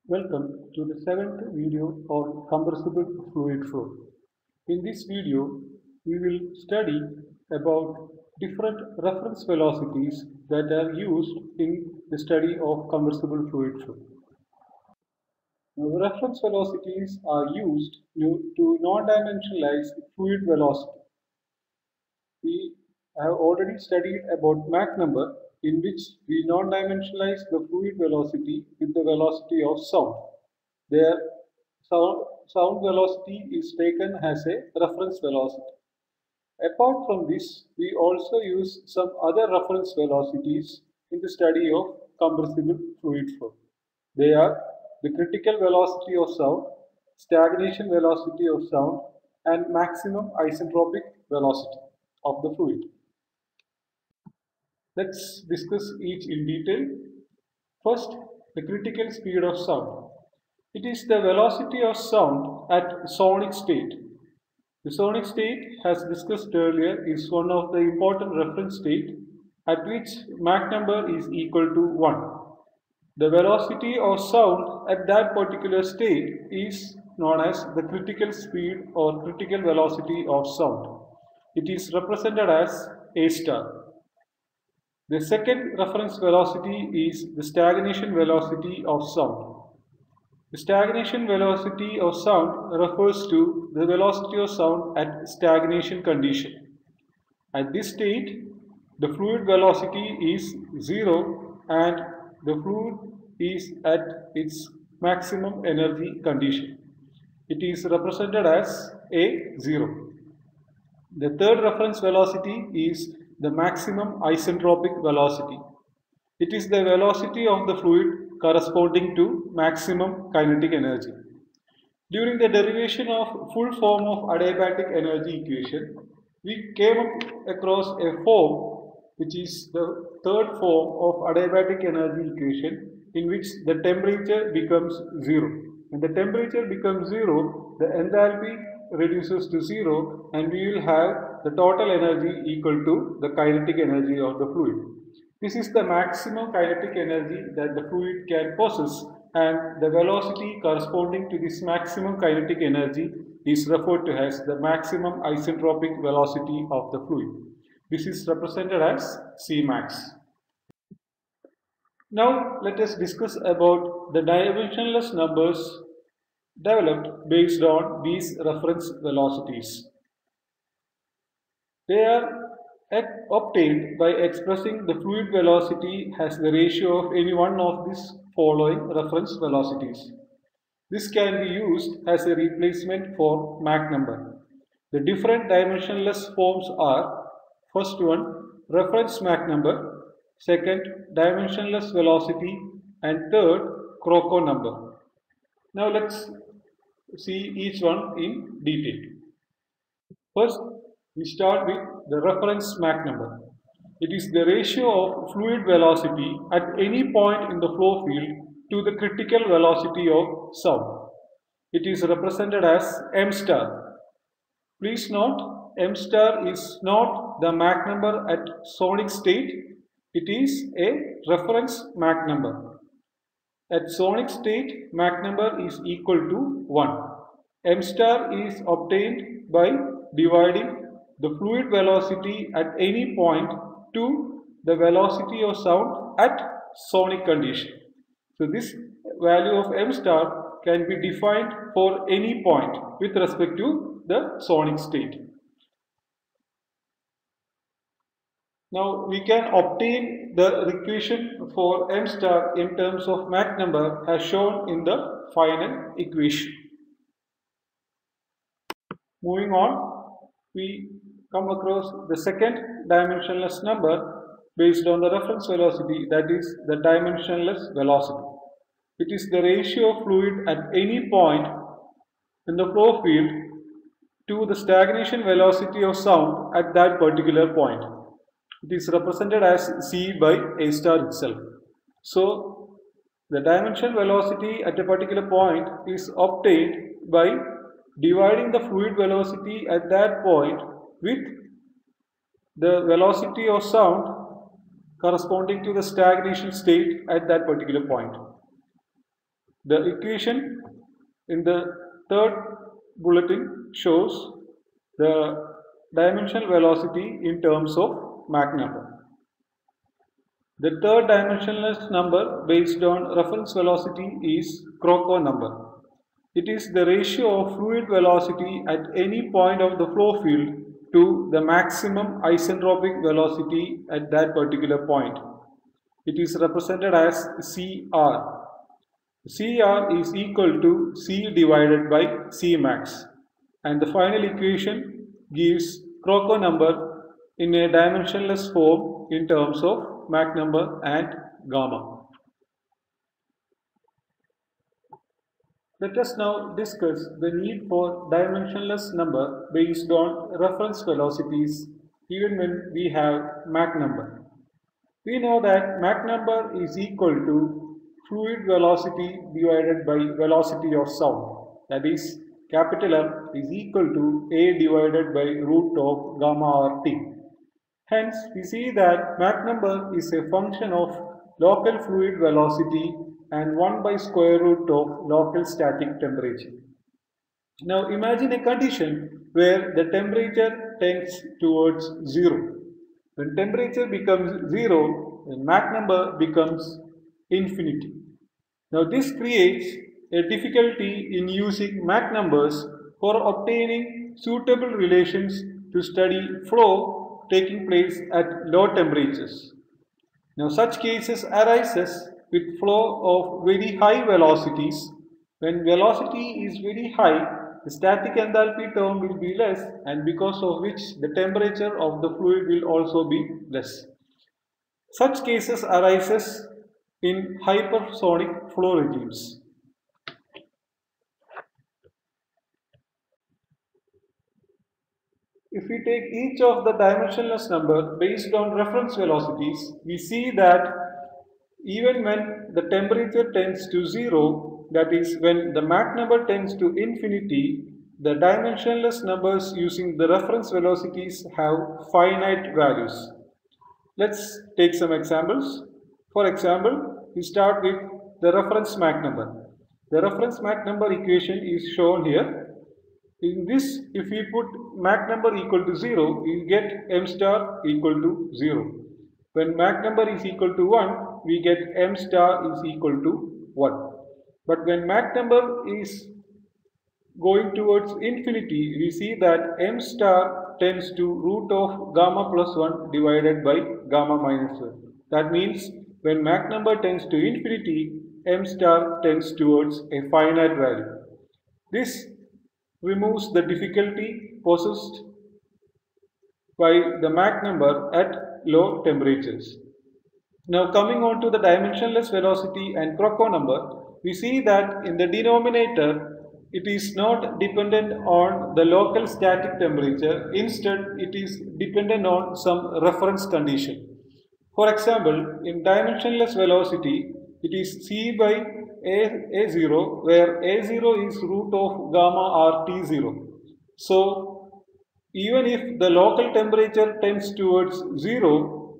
Welcome to the seventh video on compressible fluid flow. In this video, we will study about different reference velocities that are used in the study of compressible fluid flow. Now, reference velocities are used to non-dimensionalize fluid velocity. We have already studied about Mach number, in which we non-dimensionalize the fluid velocity with the velocity of sound. There, sound velocity is taken as a reference velocity. Apart from this, we also use some other reference velocities in the study of compressible fluid flow. They are the critical velocity of sound, stagnation velocity of sound, and maximum isentropic velocity of the fluid. Let's discuss each in detail. First, the critical speed of sound. It is the velocity of sound at sonic state. The sonic state, as discussed earlier, is one of the important reference state at which Mach number is equal to 1. The velocity of sound at that particular state is known as the critical speed or critical velocity of sound. It is represented as A star. The second reference velocity is the stagnation velocity of sound. The stagnation velocity of sound refers to the velocity of sound at stagnation condition. At this state, the fluid velocity is 0 and the fluid is at its maximum energy condition. It is represented as A0. The third reference velocity is the maximum isentropic velocity. It is the velocity of the fluid corresponding to maximum kinetic energy. During the derivation of full form of adiabatic energy equation, we came across a form which is the third form of adiabatic energy equation, in which the temperature becomes 0. When the temperature becomes 0, the enthalpy reduces to 0 and we will have the total energy equal to the kinetic energy of the fluid. This is the maximum kinetic energy that the fluid can possess, and the velocity corresponding to this maximum kinetic energy is referred to as the maximum isentropic velocity of the fluid. This is represented as Cmax. Now let us discuss about the dimensionless numbers developed based on these reference velocities. They are obtained by expressing the fluid velocity as the ratio of any one of these following reference velocities. This can be used as a replacement for Mach number. The different dimensionless forms are: first one, reference Mach number; second, dimensionless velocity; and third, Crocco number. Now let's see each one in detail. First, we start with the reference Mach number. It is the ratio of fluid velocity at any point in the flow field to the critical velocity of sound. It is represented as m star. Please note, m star is not the Mach number at sonic state. It is a reference Mach number. At sonic state, Mach number is equal to 1. M star is obtained by dividing the fluid velocity at any point to the velocity of sound at sonic condition. So this value of m star can be defined for any point with respect to the sonic state. Now we can obtain the equation for m star in terms of Mach number as shown in the final equation. Moving on, we come across the second dimensionless number based on the reference velocity, that is the dimensionless velocity. It is the ratio of fluid at any point in the flow field to the stagnation velocity of sound at that particular point. It is represented as C by A star itself. So the dimensional velocity at a particular point is obtained by dividing the fluid velocity at that point with the velocity of sound corresponding to the stagnation state at that particular point. The equation in the third bulletin shows the dimensional velocity in terms of Mach number. The third dimensionless number based on reference velocity is Crocco number. It is the ratio of fluid velocity at any point of the flow field to the maximum isentropic velocity at that particular point. It is represented as CR. CR is equal to C divided by Cmax, and the final equation gives Crocco number in a dimensionless form in terms of Mach number and gamma. Let us now discuss the need for dimensionless number based on reference velocities even when we have Mach number. We know that Mach number is equal to fluid velocity divided by velocity of sound. That is, capital M is equal to A divided by root of gamma RT. Hence, we see that Mach number is a function of local fluid velocity and 1 by square root of local static temperature. Now, imagine a condition where the temperature tends towards 0. When temperature becomes 0, then Mach number becomes infinity. Now, this creates a difficulty in using Mach numbers for obtaining suitable relations to study flow taking place at low temperatures. Now, such cases arises with flow of very high velocities. When velocity is very high, the static enthalpy term will be less, and because of which the temperature of the fluid will also be less. Such cases arises in hypersonic flow regimes. If we take each of the dimensionless number based on reference velocities, we see that even when the temperature tends to 0, that is when the Mach number tends to infinity, the dimensionless numbers using the reference velocities have finite values. Let's take some examples. For example, we start with the reference Mach number. The reference Mach number equation is shown here. In this, if we put Mach number equal to 0, we get m star equal to 0. When Mach number is equal to 1, we get m star is equal to 1. But when Mach number is going towards infinity, we see that m star tends to root of gamma plus 1 divided by gamma minus 1. That means when Mach number tends to infinity, m star tends towards a finite value. This removes the difficulty possessed by the Mach number at low temperatures. Now, coming on to the dimensionless velocity and Crocco number, we see that in the denominator it is not dependent on the local static temperature. Instead, it is dependent on some reference condition. For example, in dimensionless velocity, it is C by A0, where A0 is root of gamma RT0. So, even if the local temperature tends towards 0,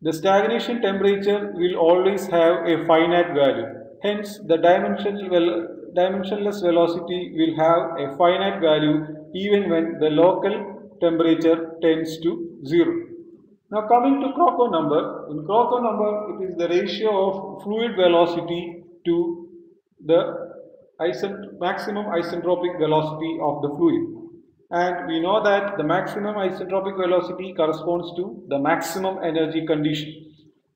the stagnation temperature will always have a finite value. Hence, the dimensionless velocity will have a finite value even when the local temperature tends to 0. Now, coming to Crocco number, in Crocco number, it is the ratio of fluid velocity to the maximum isentropic velocity of the fluid. And we know that the maximum isentropic velocity corresponds to the maximum energy condition.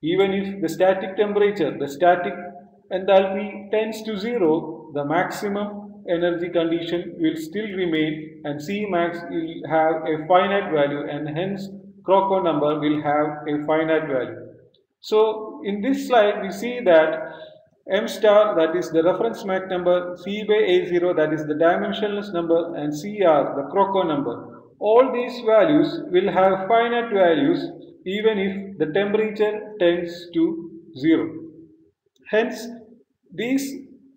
Even if the static temperature, the static enthalpy tends to 0, the maximum energy condition will still remain and Cmax will have a finite value, and hence Crocco number will have a finite value. So in this slide we see that m star, that is the reference Mach number, C by A0, that is the dimensionless number, and CR, the Crocco number. All these values will have finite values even if the temperature tends to 0. Hence, these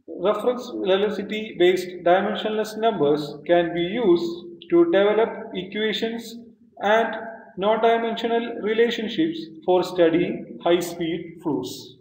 reference velocity based dimensionless numbers can be used to develop equations and non-dimensional relationships for studying high-speed flows.